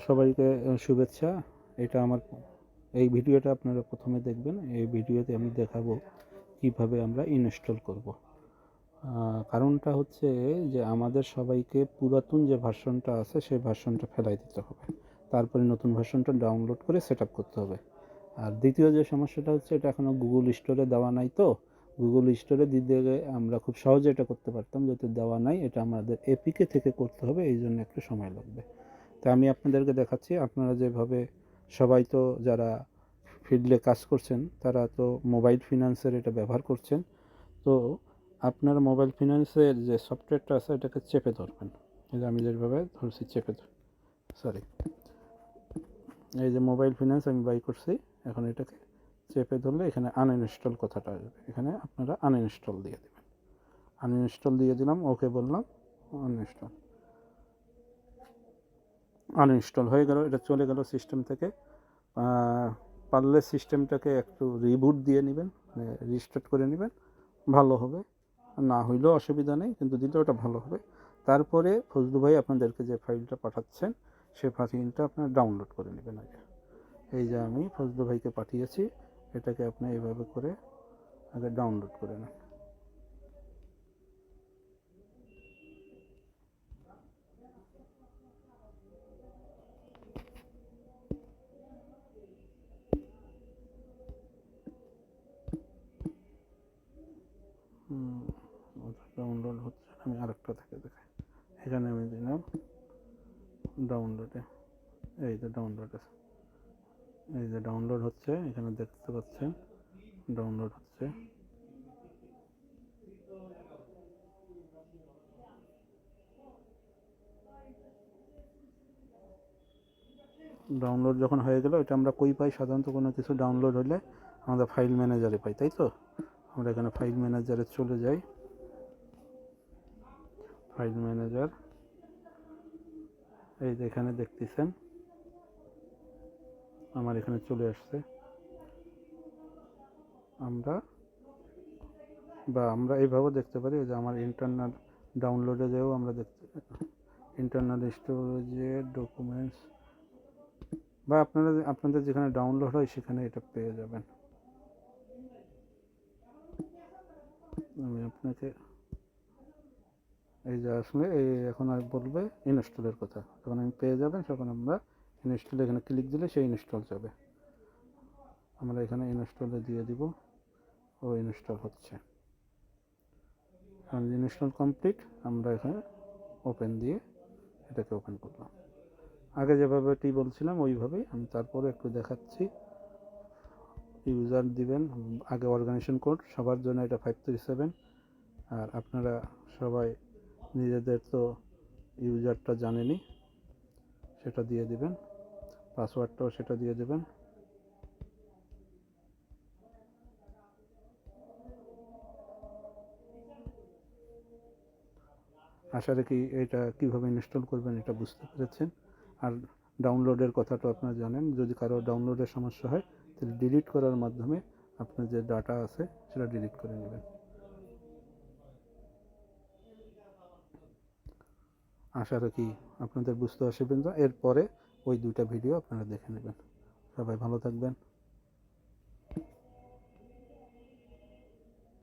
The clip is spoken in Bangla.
সবাইকে শুভেচ্ছা। এটা আমার এই ভিডিওটা আপনারা প্রথমে দেখবেন। এই ভিডিওতে আমি দেখাবো কিভাবে আমরা ইনস্টল করব। কারণটা হচ্ছে যে আমাদের সবাইকে পুরাতন যে ভার্সনটা আছে সেই ভার্সনটা ফেলাই দিতে হবে, তারপরে নতুন ভার্সনটা ডাউনলোড করে সেট আপ করতে হবে। আর দ্বিতীয় যে সমস্যাটা হচ্ছে, এটা এখনও গুগল স্টোরে দেওয়া নাই। তো গুগল স্টোরে দিতে গেলে আমরা খুব সহজে এটা করতে পারতাম, যেহেতু দেওয়া নাই। এটা আমাদের এপিকে থেকে করতে হবে, এই জন্য একটু সময় লাগবে। তা আমি আপনাদেরকে দেখাচ্ছি। আপনারা যেভাবে সবাই তো যারা ফিল্ডে কাজ করছেন তারা তো মোবাইল ফিন্যান্সের এটা ব্যবহার করছেন। তো আপনার মোবাইল ফিন্যান্সের যে সফটওয়্যারটা আছে এটাকে চেপে ধরবেন। এই যে আমি যেভাবে ধরছি সরি, এই যে মোবাইল ফিন্যান্স আমি বাই করছি, এখন এটাকে চেপে ধরলে এখানে আনইনস্টল কথাটা আসবে। এখানে আপনারা আনইনস্টল দিয়ে দেবেন। আনইনস্টল দিয়ে দিলাম, ওকে বললাম, আনইনস্টল হয়ে গেল। এটা চলে গেল সিস্টেম থেকে। পারলে সিস্টেমটাকে একটু রিবুট দিয়ে নেবেন, রিস্টার্ট করে নেবেন, ভালো হবে। না হইলেও অসুবিধা নেই, কিন্তু দিলে ওটা ভালো হবে। তারপরে ফজলু ভাই আপনাদেরকে যে ফাইলটা পাঠাচ্ছেন সেই ফাইলটা আপনার ডাউনলোড করে নেবেন আগে। এই যে আমি ফজলু ভাইকে পাঠিয়েছি, এটাকে আপনি এইভাবে করে আগে ডাউনলোড করে নেন। ডাউনলোড হচ্ছে, আমি আরেকটা থেকে দেখাই। এখানে আমি দিলাম ডাউনলোডে, এই যে ডাউনলোড আছে, এই যে ডাউনলোড হচ্ছে, এখানে দেখতে পাচ্ছেন ডাউনলোড হচ্ছে। ডাউনলোড যখন হয়ে গেল, এটা আমরা কই পাই? সাধারণত কোনো কিছু ডাউনলোড হলে আমাদের ফাইল ম্যানেজারে পাই, তাই তো? আমরা এখানে ফাইল ম্যানেজারে চলে যাই। ফাইল ম্যানেজার, এই যে এখানে দেখতেছেন আমার এখানে চলে আসছে। আমরা এইভাবে দেখতে পারি যে আমার ইন্টারনাল ডাউনলোডে যেও আমরা দেখতে, ইন্টারনাল স্টোরেজে ডকুমেন্টস, বা আপনাদের যেখানে ডাউনলোড হয় সেখানে এটা পেয়ে যাবেন। আমি আপনাকে এই যে আসলে এই এখন আর বলবে ইনস্টলের কথা, যখন আমি পেয়ে যাবেন তখন আমরা ইনস্টল, এখানে ক্লিক দিলে সেই ইনস্টল যাবে। আমরা এখানে ইনস্টলে দিয়ে দিব, ও ইনস্টল হচ্ছে। কারণ ইনস্টল কমপ্লিট, আমরা এখানে ওপেন দিয়ে এটাকে ওপেন করলাম। আগে যেভাবেটি বলছিলাম ওইভাবেই আমি তারপরে একটু দেখাচ্ছি। ইউজার দিবেন আগে, অর্গানাইজেশন কোড সবার জন্য এটা 537। আর আপনারা সবাই নিজেদের তো ইউজারটা জানেনই, সেটা দিয়ে দিবেন। পাসওয়ার্ডটাও সেটা দিয়ে দেবেন। আশা রাখি এটা কীভাবে ইনস্টল করবেন এটা বুঝতে পেরেছেন। আর ডাউনলোডের কথাটা আপনারা জানেন। যদি কারো ডাউনলোডের সমস্যা হয় তাহলে ডিলিট করার মাধ্যমে আপনার যে ডাটা আছে সেটা ডিলিট করে নেবেন। আশা রাখি আপনাদের বুঝতে অসুবিধা। এরপরে ওই দুইটা ভিডিও আপনারা দেখে নেবেন। সবাই ভালো থাকবেন।